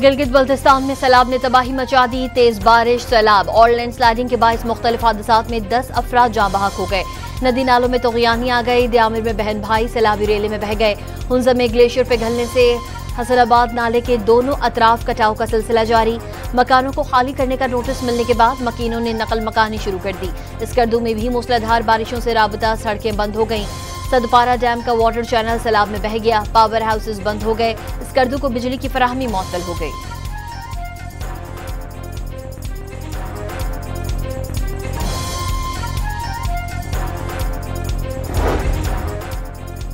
गिलगित बल्तिस्तान में सैलाब ने तबाही मचा दी। तेज बारिश, सैलाब और लैंडस्लाइडिंग के बायस मुख्तलिफ हादसात में 10 अफराद जाँ बहक हो गए। नदी नालों में तोगयानी आ गई। दियामिर में बहन भाई सैलाबी रेले में बह गए। हुंजा में ग्लेशियर पिघलने से हसनाबाद नाले के दोनों अतराफ कटाव का सिलसिला जारी। मकानों को खाली करने का नोटिस मिलने के बाद मकीनों ने नकल मकानी शुरू कर दी। स्कर्दू में भी मूसलाधार बारिशों से राबता, सड़कें बंद हो गईं। सदपारा डैम का वाटर चैनल सैलाब में बह गया। पावर हाउसेस बंद हो गए। स्कर्दू को बिजली की फराहमी मुअत्तल हो गई।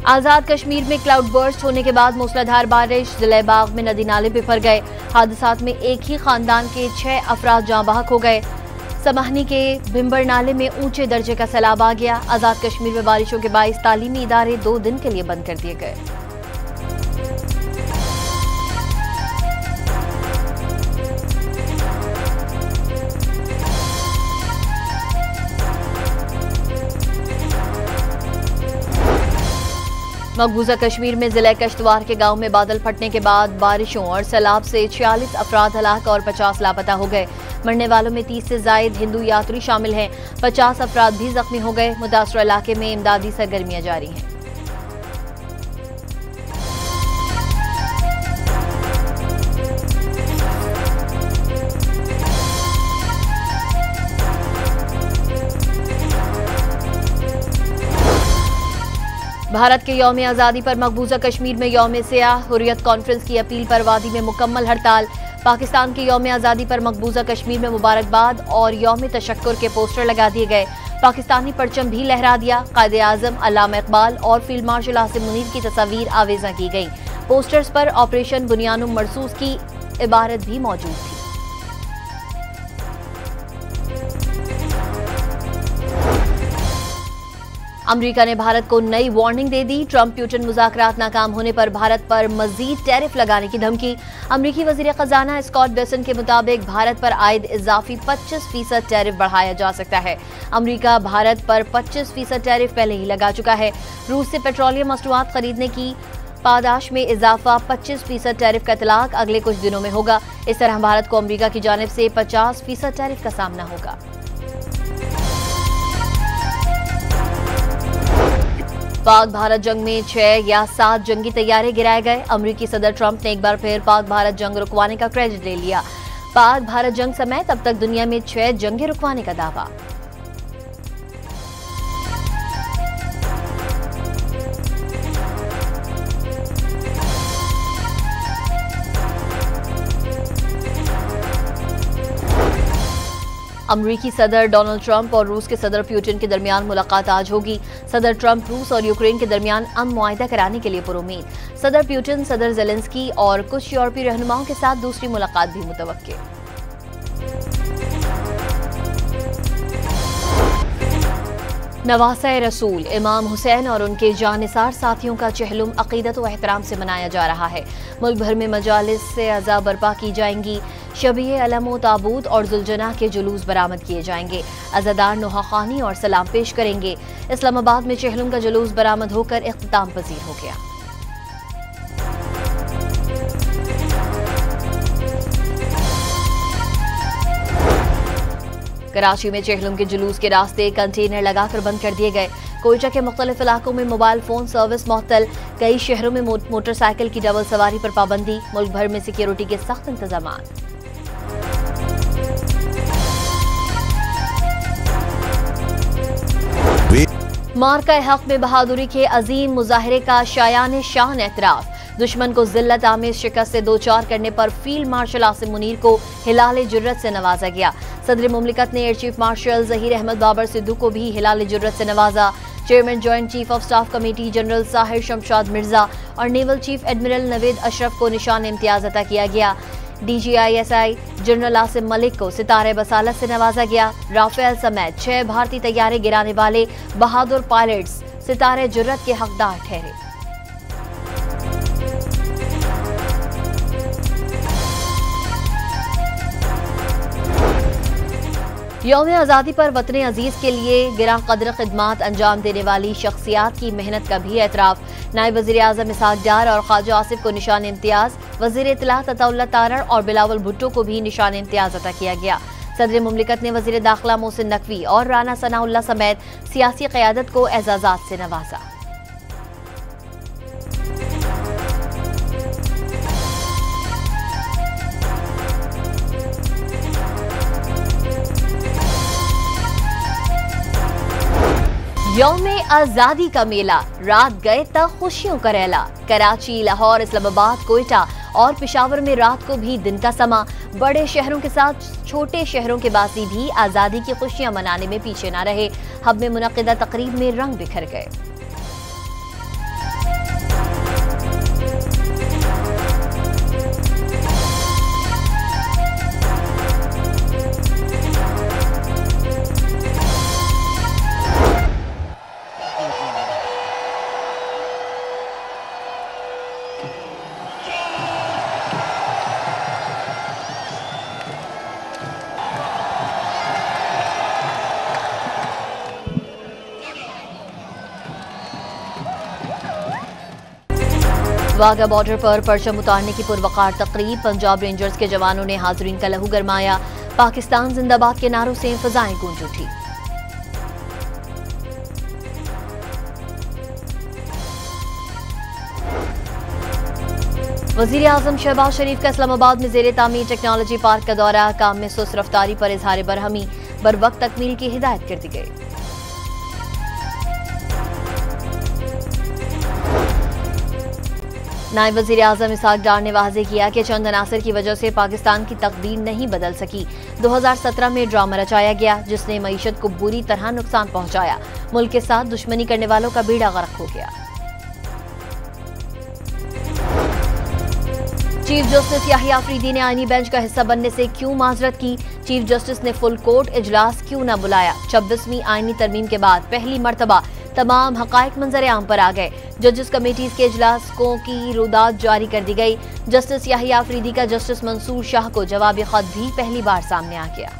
आजाद कश्मीर में क्लाउड बर्स्ट होने के बाद मूसलाधार बारिश। जिले बाग में नदी नाले बिफर गए। हादसात में एक ही खानदान के 6 अफराद जाँ बहक हो गए। समाहनी के भिम्बर नाले में ऊंचे दर्जे का सैलाब आ गया। आजाद कश्मीर में बारिशों के बायस तालीमी इदारे 2 दिन के लिए बंद कर दिए गए। मकबूजा कश्मीर में जिले कश्तवार के गांव में बादल फटने के बाद बारिशों और सैलाब से 46 अफराद हलाक और 50 लापता हो गए। मरने वालों में 30 से जायद हिंदू यात्री शामिल हैं। 50 अफराद भी जख्मी हो गए। मुतासरा इलाके में इमदादी सरगर्मियां जारी हैं। भारत के यौम आज़ादी पर मकबूजा कश्मीर में यौम सियाह हुर्रियत कॉन्फ्रेंस की अपील पर वादी में मुकम्मल हड़ताल। पाकिस्तान के यौम आज़ादी पर मकबूजा कश्मीर में मुबारकबाद और यौम तशक्कुर के पोस्टर लगा दिए गए। पाकिस्तानी परचम भी लहरा दिया। कायदे आजम अल्लामा इकबाल और फील्ड मार्शल आसिम मुनीर की तस्वीर आवेजा की गई। पोस्टर्स पर ऑपरेशन बुनियानुम मरसूस की इबारत भी मौजूद थी। अमेरिका ने भारत को नई वार्निंग दे दी। ट्रंप प्यूटन मुज़ाकरात नाकाम होने पर भारत पर मजीद टैरिफ लगाने की धमकी। अमेरिकी वजीर खजाना स्कॉट बेसन के मुताबिक भारत पर आयद इजाफी 25% टैरिफ बढ़ाया जा सकता है। अमेरिका भारत पर 25% टैरिफ पहले ही लगा चुका है। रूस से पेट्रोलियम मसनूआत खरीदने की पादाश में इजाफा 25% टैरिफ का इतलाक अगले कुछ दिनों में होगा। इस तरह भारत को अमेरिका की जानिब से 50% टैरिफ का सामना होगा। पाक भारत जंग में 6 या 7 जंगी तैयारे गिराए गए। अमेरिकी सदर ट्रंप ने एक बार फिर पाक भारत जंग रुकवाने का क्रेडिट ले लिया। पाक भारत जंग समेत अब तक दुनिया में 6 जंगें रुकवाने का दावा। अमेरिकी सदर डोनाल्ड ट्रंप और रूस के सदर पुतिन के दरमियान मुलाकात आज होगी। सदर ट्रंप रूस और यूक्रेन के दरमियान अमन मुआहिदा कराने के लिए पुरुमीद। सदर पुतिन, सदर ज़ेलेंस्की और कुछ यूरोपीय रहनुमाओं के साथ दूसरी मुलाकात भी मुतवक्के। नवासा रसूल इमाम हुसैन और उनके जानिसार साथियों का चहलुम अकीदत व एहतराम से मनाया जा रहा है। मुल्क भर में मजालिस से अज़ा बर्पा की जाएंगी। शबीए अलम ताबूत और जुलजना के जुलूस बरामद किए जाएंगे। अज़ादार नोहाखानी और सलाम पेश करेंगे। इस्लामाबाद में चहलुम का जुलूस बरामद होकर इख्तिताम पजीर हो गया। कराची में चहलुम के जुलूस के रास्ते कंटेनर लगाकर बंद कर दिए गए। कोयटा के मुख्तलिफ इलाकों में मोबाइल फोन सर्विस मुअत्तल। कई शहरों में मोटरसाइकिल की डबल सवारी पर पाबंदी। मुल्क भर में सिक्योरिटी के सख्त इंतजाम। मार्का हक में बहादुरी के अजीम मुजाहरे का शायान शान एतराफ। दुश्मन को जिल्लत आमेज शिकस्त से दो चार करने पर फील्ड मार्शल आसिम मुनीर को हिलाल जुर्रत से नवाजा गया। सदर मुमलिकत ने air chief marshal Zaheer Ahmed Babar Sidhu को भी हिलाल जुर्रत से नवाजा। Chairman joint chief of staff committee general Sahir Shamshad Mirza और naval chief admiral Naved Ashraf को निशान इम्तियाज अता किया गया। DGISI जनरल आसिम मलिक को सितारे बसालत से नवाजा गया। राफेल समेत 6 भारतीय तैयारे गिराने वाले बहादुर पायलट्स सितारे जुर्रत के हकदार ठहरे। यौम आज़ादी पर वतन अजीज के लिए गिरा कदर खिदमात अंजाम देने वाली शख्सियात की मेहनत का भी एतराफ। नायब वज़ीर आज़म इसहाक डार और ख्वाजा आसिफ को निशान इम्तियाज, वज़ीर इत्तलात अताउल्लाह तारड़ और बिलावल भुट्टो को भी निशान इम्तियाज अता किया गया। सदर मुमलिकत ने वज़ीर दाखिला मोहसिन नकवी और राना सनाउल्लाह समेत सियासी क़यादत को एजाज़ात से नवाजा। यौम आज़ादी का मेला, रात गए तक खुशियों का रैला। कराची, लाहौर, इस्लामाबाद, कोयटा और पेशावर में रात को भी दिन का समा। बड़े शहरों के साथ छोटे शहरों के बासी भी आज़ादी की खुशियां मनाने में पीछे न रहे। हब में मुनक़िदा तकरीब में रंग बिखर गए। वाघा बॉर्डर पर परचम उतारने की पुरवकार तकरीब। पंजाब रेंजर्स के जवानों ने हाज़रीन का लहू गरमाया। पाकिस्तान जिंदाबाद के नारों से फिजाएं गूंज उठी। वज़ीर आज़म शहबाज शरीफ का इस्लामाबाद में ज़ेरे तामीर टेक्नोलॉजी पार्क का दौरा। काम में सुस्त रफ्तारी पर इजहार बरहमी, बर वक्त तकमील की हिदायत कर दी गई। नायब वज़ीर आज़म इसहाक डार ने वाज़ेह किया कि चंद अनासर की वजह से पाकिस्तान की तकदीर नहीं बदल सकी। 2017 में ड्रामा रचाया गया जिसने मईशत को बुरी तरह नुकसान पहुंचाया। मुल्क के साथ दुश्मनी करने वालों का बीड़ा गर्क हो गया। चीफ जस्टिस याहिया अफरीदी ने आईनी बेंच का हिस्सा बनने से क्यों माजरत की? चीफ जस्टिस ने फुल कोर्ट इजलास क्यों न बुलाया? 26वीं आईनी तरमीम के बाद पहली मरतबा तमाम हकायक मंजर आम पर आ गए। जजेस कमेटीज के इजलासों की रुदात जारी कर दी गई। जस्टिस याहिया अफरीदी का जस्टिस मंसूर शाह को जवाबी खत भी पहली बार सामने आ गया।